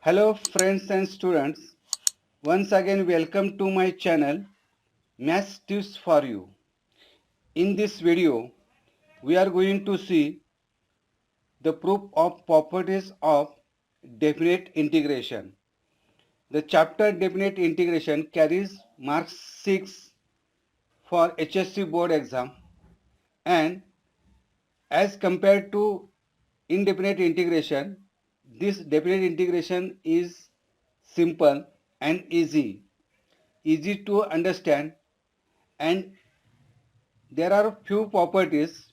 Hello friends and students. Once again welcome to my channel Maths Tips for You. In this video we are going to see the proof of properties of definite integration. The chapter definite integration carries mark 6 for HSC board exam, and as compared to indefinite integration, this definite integration is simple and easy to understand, and there are few properties.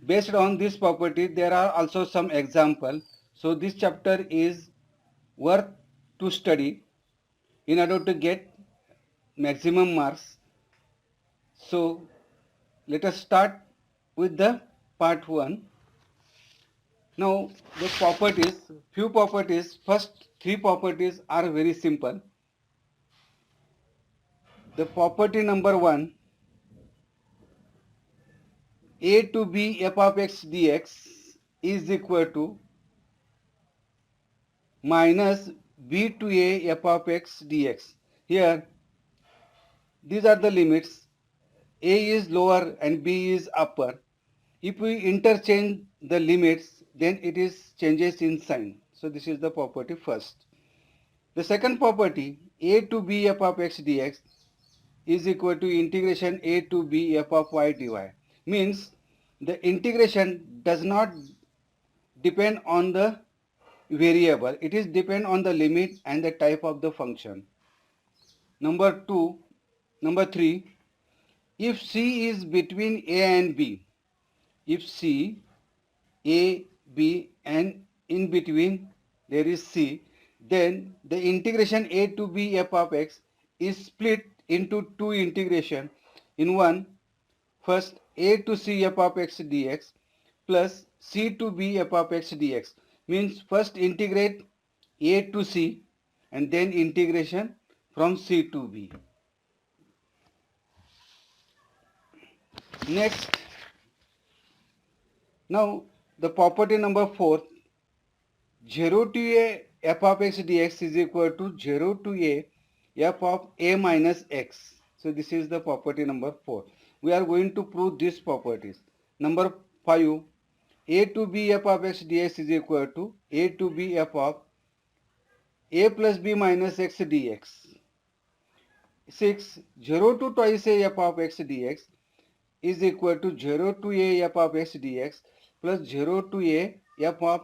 Based on this property there are also some example. So this chapter is worth to study in order to get maximum marks. So let us start with the part 1. Now the properties, few properties, first three properties are very simple. The property number 1, a to b f of x dx is equal to minus b to a f of x dx. Here these are the limits. A is lower and b is upper. If we interchange the limits, then it is changes in sign. So this is the property first. The second property, a to b f of x dx is equal to integration a to b f of y dy. Means the integration does not depend on the variable. It is depend on the limit and the type of the function. Number 3, if C is between A and B, if C, A, B and in between there is C, then the integration a to b f of x is split into two integration. In one, first a to c f of x dx plus c to b f of x dx. Means first integrate a to c and then integration from c to b. Next, now the property number 4, 0 to a f of x dx is equal to 0 to a f of a minus x. So this is the property number 4. We are going to prove these properties. Number 5, a to b f of x dx is equal to a to b f of a plus b minus x dx. 6, 0 to twice a f of x dx is equal to 0 to a f of x dx plus 0 to a f of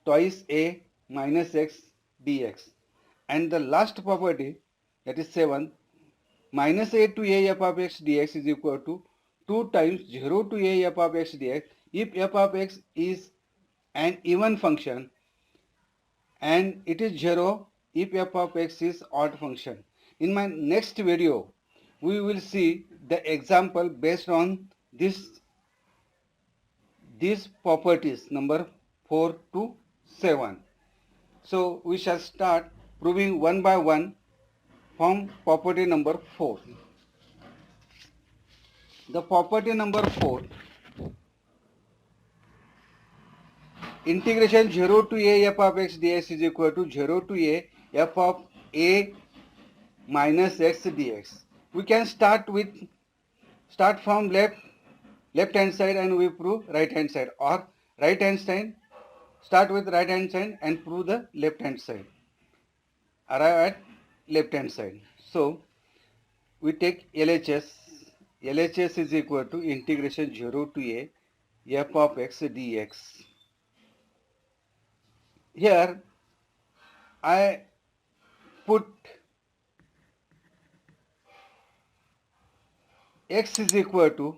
twice a minus x dx. And the last property, that is 7, minus a to a f of x dx is equal to 2 times 0 to a f of x dx if f of x is an even function, and it is 0 if f of x is odd function. In my next video, we will see the example based on these properties number 4 to 7. So we shall start proving one by one from property number 4. The property number 4, integration 0 to a f of x dx is equal to 0 to a f of a minus x dx. We can start from left hand side and we prove right hand side, or right hand side, start with right hand side and prove the left hand side, arrive at left hand side. So we take LHS. LHS is equal to integration 0 to a f of x dx. Here I put x is equal to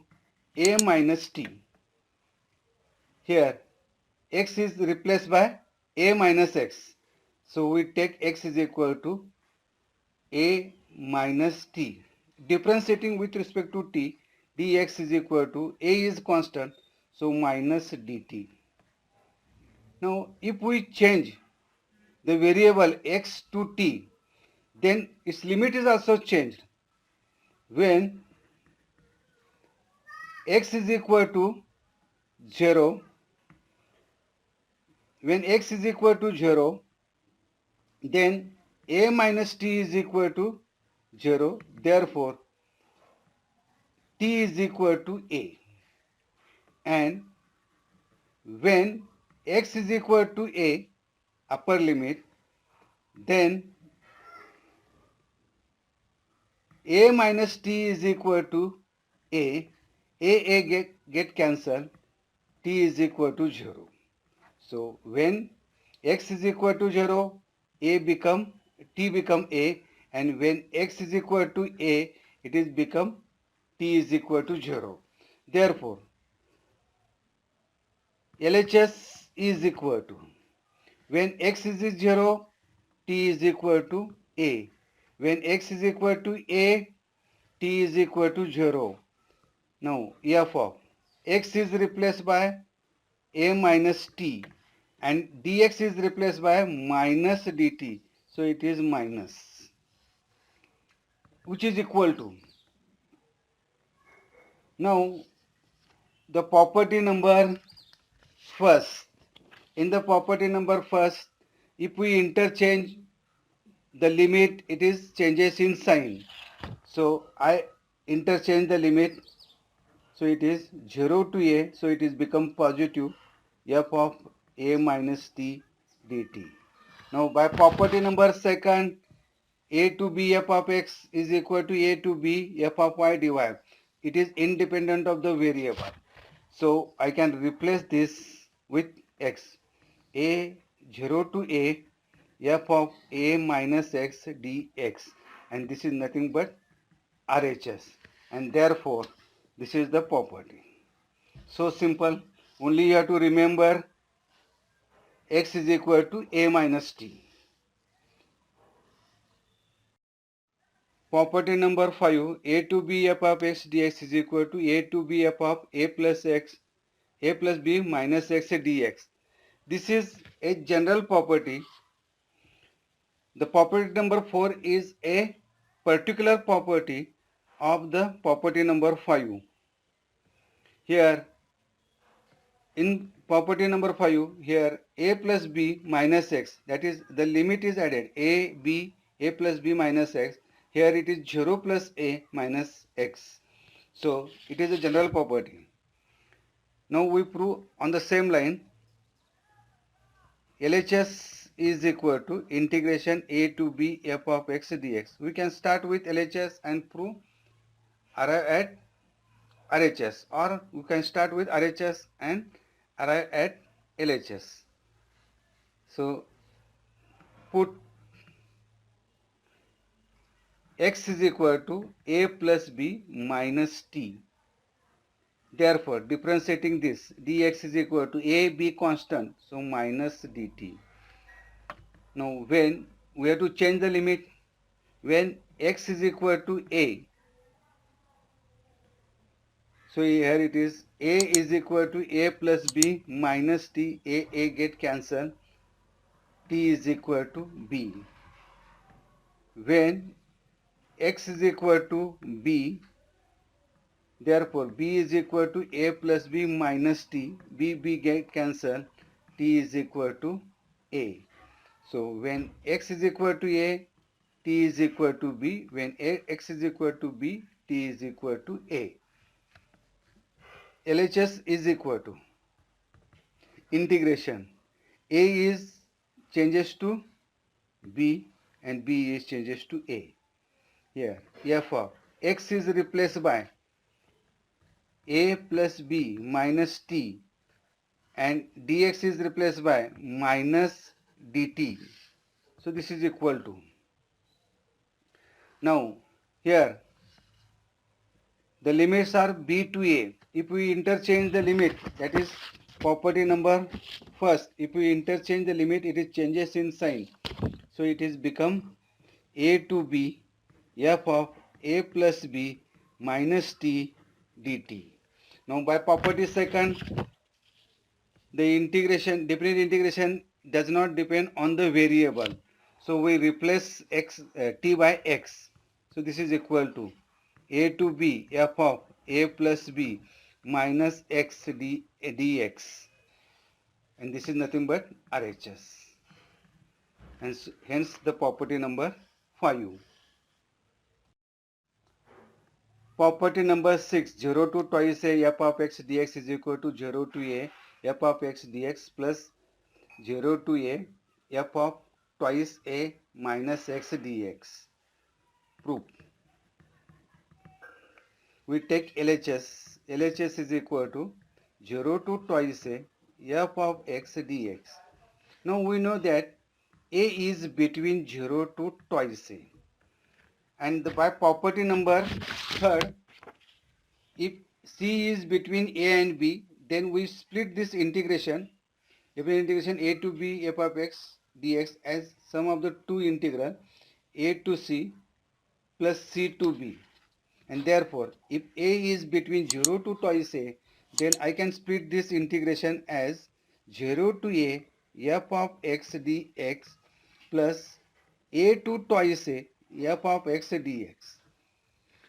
a minus t. Here x is replaced by a minus x. So we take x is equal to a minus t. Differentiating with respect to t, dx is equal to a is constant, so minus dt. Now if we change the variable x to t, then its limit is also changed. When x is equal to 0, when x is equal to 0, then a minus t is equal to 0. Therefore, t is equal to a. And when x is equal to a, upper limit, then a minus t is equal to a get cancelled, t is equal to 0. So when x is equal to 0, t become a, and when x is equal to a, it is become t is equal to 0. Therefore, LHS is equal to, when x is 0, t is equal to a. When x is equal to a, t is equal to 0. Now f of x is replaced by a minus t, and dx is replaced by minus dt. So it is minus, which is equal to. Now the property number first. In the property number first, if we interchange the limit, it is changes in sign. So I interchange the limit. So it is 0 to a. So it is become positive f of a minus t dt. Now by property number second, a to b f of x is equal to a to b f of y dy. It is independent of the variable. So I can replace this with x. A 0 to a f of a minus x dx, and this is nothing but RHS, and therefore this is the property. So simple. Only you have to remember x is equal to a minus t. Property number 5, a to b f of x dx is equal to a to b f of a plus b minus x dx. This is a general property. The property number 4 is a particular property of the property number 5. Here, in property number 5, here a plus b minus x, that is the limit is added, a plus b minus x. Here it is 0 plus a minus x. So it is a general property. Now we prove on the same line, LHS is equal to integration a to b f of x dx. We can start with LHS and prove arrive at RHS, or we can start with RHS and arrive at LHS. So put x is equal to a plus b minus t. Therefore, differentiating this, dx is equal to a, b constant, so minus dt. Now, when we have to change the limit, when x is equal to a, so here it is a is equal to a plus b minus t, a get cancelled, t is equal to b. When x is equal to b, therefore b is equal to a plus b minus t, b get cancelled, t is equal to a. So when x is equal to a, t is equal to b. When x is equal to b, t is equal to a. LHS is equal to integration. A is changes to b and b is changes to a. Here f of x is replaced by a plus b minus t, and dx is replaced by minus dt. So this is equal to. Now here the limits are b to a. If we interchange the limit, that is property number first, if we interchange the limit, it is changes in sign. So it is become a to b f of a plus b minus t dt. Now by property second, the integration, definite integration does not depend on the variable. So we replace t by x. So this is equal to a to b f of a plus b minus x dx. and this is nothing but RHS, and hence the property number 5. Property number 6, 0 to twice a f of x dx is equal to 0 to a f of x dx plus 0 to a f of twice a minus x dx. Proof. We take LHS. LHS is equal to 0 to twice a f of x dx. Now we know that a is between 0 to twice a. And by property number third, if c is between a and b, then we split this integration, integration a to b f of x dx as sum of the two integral a to c plus c to b. And therefore, if a is between 0 to twice a, then I can split this integration as 0 to a f of x dx plus a to twice a f of x dx.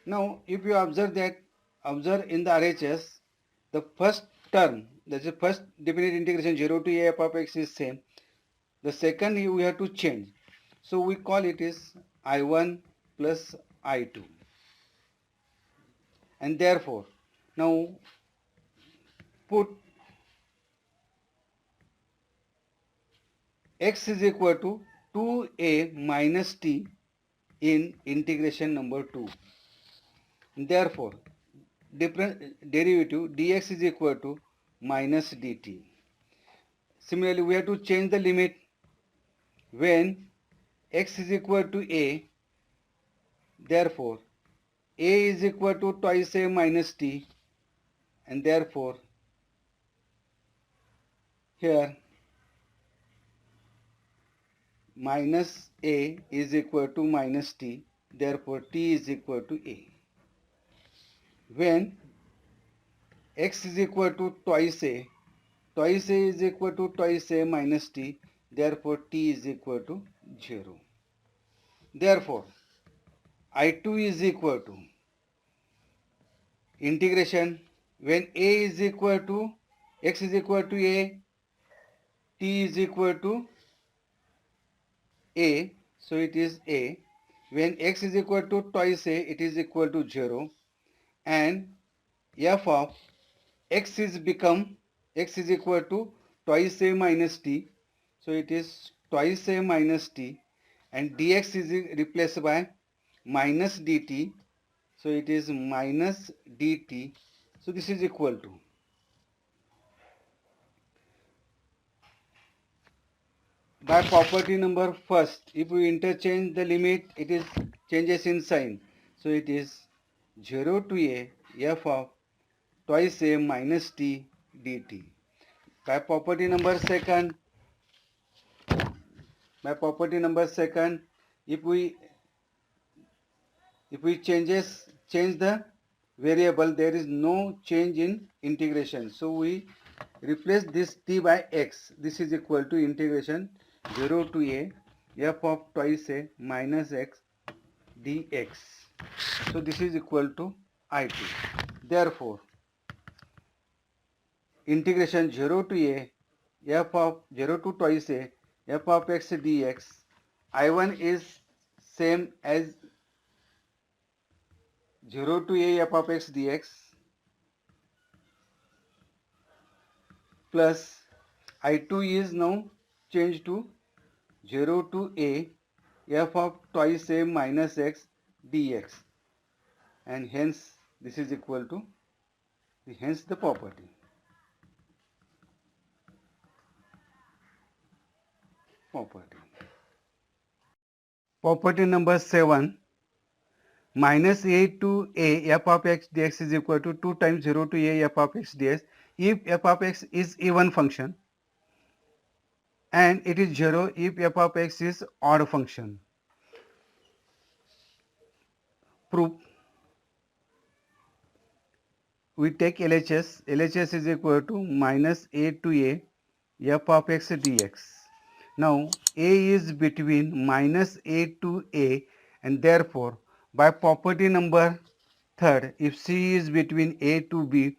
Now, if you observe in the RHS, the first term, that is the first definite integration 0 to a f of x is same. The second we have to change. So we call it is I1 plus I2. And therefore, now put x is equal to 2a minus t in integration number 2. Therefore, derivative dx is equal to minus dt. Similarly, we have to change the limit when x is equal to a. Therefore, a is equal to twice a minus t, and therefore here minus a is equal to minus t, therefore t is equal to a. When x is equal to twice a is equal to twice a minus t, therefore t is equal to 0. Therefore, I2 is equal to integration when a is equal to x is equal to a, t is equal to a, so it is a. When x is equal to twice a, it is equal to 0, and f of x is equal to twice a minus t, so it is twice a minus t, and dx is replaced by minus dt, so it is minus dt, so this is equal to by property number first, if we interchange the limit, it is changes in sign, so it is 0 to a f of twice a minus t dt. By property number second, if we change the variable, there is no change in integration, so we replace this t by x. This is equal to integration 0 to a f of twice a minus x dx. So this is equal to I2. Therefore, integration 0 to a f of 0 to twice a f of x dx, I1 is same as 0 to a f of x dx plus I2 is now changed to 0 to a f of twice a minus x dx, and hence this is equal to hence the property. Property number 7, minus a to a f of x dx is equal to 2 times 0 to a f of x dx if f of x is even function, and it is 0 if f of x is odd function. Proof. We take LHS. LHS is equal to minus a to a f of x dx. Now a is between minus a to a, and therefore by property number third, if c is between a to b,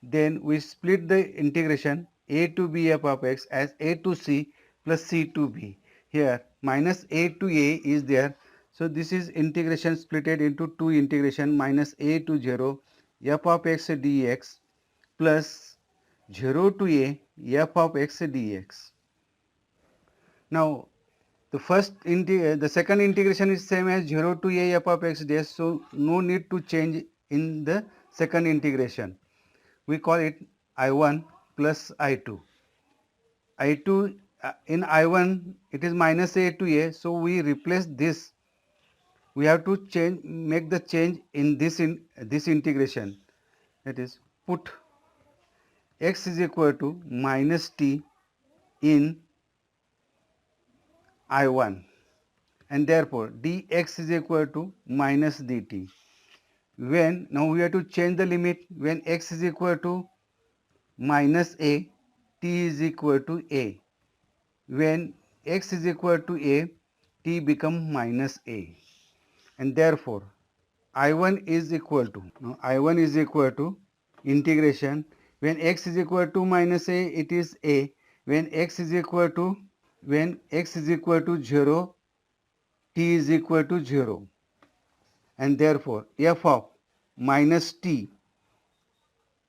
then we split the integration a to b f of x as a to c plus c to b. Here minus a to a is there. So this is integration splitted into two integration minus a to 0 f of x dx plus 0 to a f of x dx. Now the second integration is same as 0 to a f of x dx, so no need to change in the second integration. We call it I1 plus I2. I2 in I1 it is minus a to a, so we replace this. We have to make the change in this integration. That is, put x is equal to minus t in I1, and therefore dx is equal to minus dt. Now we have to change the limit when x is equal to minus a, t is equal to a. When x is equal to a, t become minus a, and therefore I1 is equal to, now I1 is equal to integration, when x is equal to minus a, it is a. When x is equal to 0, t is equal to 0, and therefore f of minus t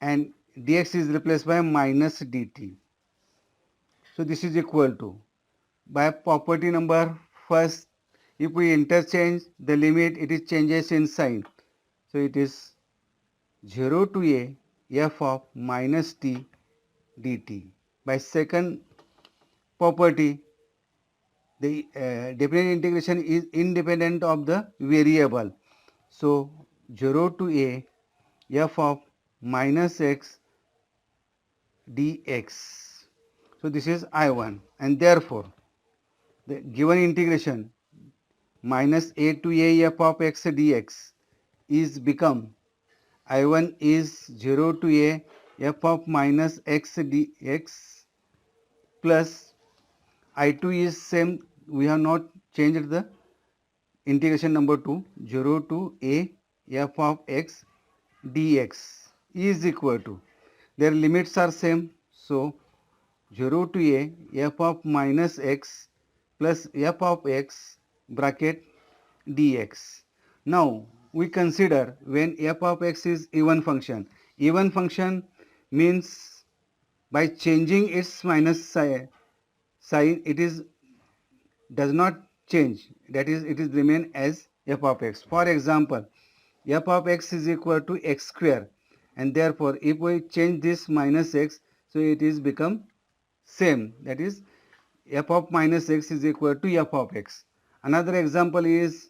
and dx is replaced by minus dt. So this is equal to, by property number first, if we interchange the limit, it is changes in sign. So it is 0 to a f of minus t dt. By second property, the definite integration is independent of the variable. So 0 to a f of minus x dx. So this is I1, and therefore the given integration minus a to a f of x dx is become I1 is 0 to a f of minus x dx plus I2 is same, we have not changed the integration number 2, 0 to a f of x dx is equal to, their limits are same, so 0 to a f of minus x plus f of x bracket dx. Now we consider when f of x is even function. Even function means by changing its minus sign it is does not change, that is it is remain as f of x. For example, f of x is equal to x square, and therefore if we change this minus x, so it is become same, that is f of minus x is equal to f of x. Another example is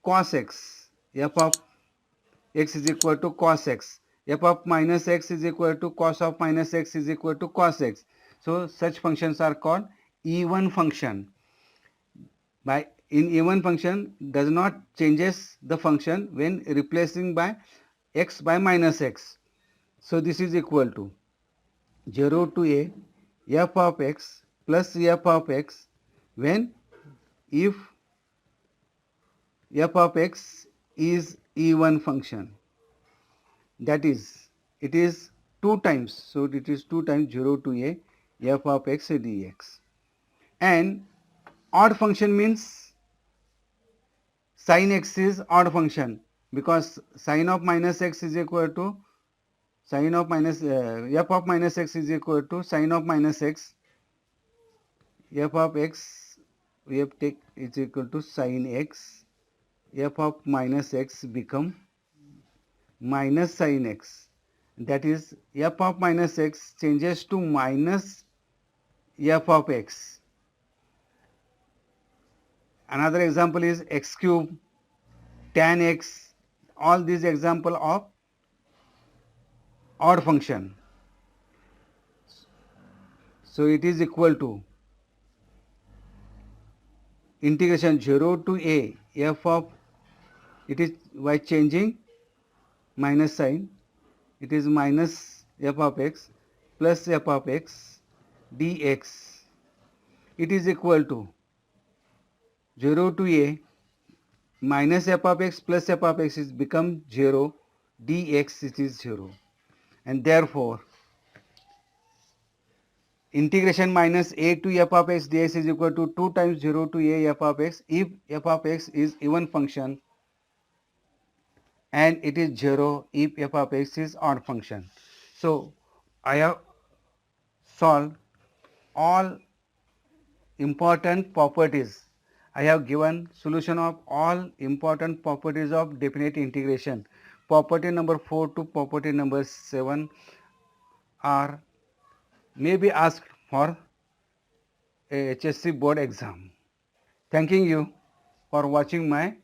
cos x, f of x is equal to cos x, f of minus x is equal to cos of minus x is equal to cos x. So such functions are called even function. By in even function does not changes the function when replacing by x by minus x. So this is equal to 0 to a f of x plus f of x when if f of x is even function, that is it is 2 times, so it is 2 times 0 to a f of x dx. And odd function means sin x is odd function, because sin of minus x is equal to sin of minus f of minus x is equal to sin of minus x, f of x we have take is equal to sin x, f of minus x become minus sin x, that is f of minus x changes to minus f of x. Another example is x cube, tan x, all these example of odd function. So it is equal to integration 0 to a f of, it is by changing minus sign, it is minus f of x plus f of x dx. It is equal to 0 to a minus f of x plus f of x is become 0, dx it is 0, and therefore integration minus a to f of x dx is equal to 2 times 0 to a f of x if f of x is even function and it is 0 if f of x is odd function. So, I have solved all important properties. I have given solution of all important properties of definite integration. Property number 4 to property number 7 are may be asked for a HSC board exam. Thanking you for watching my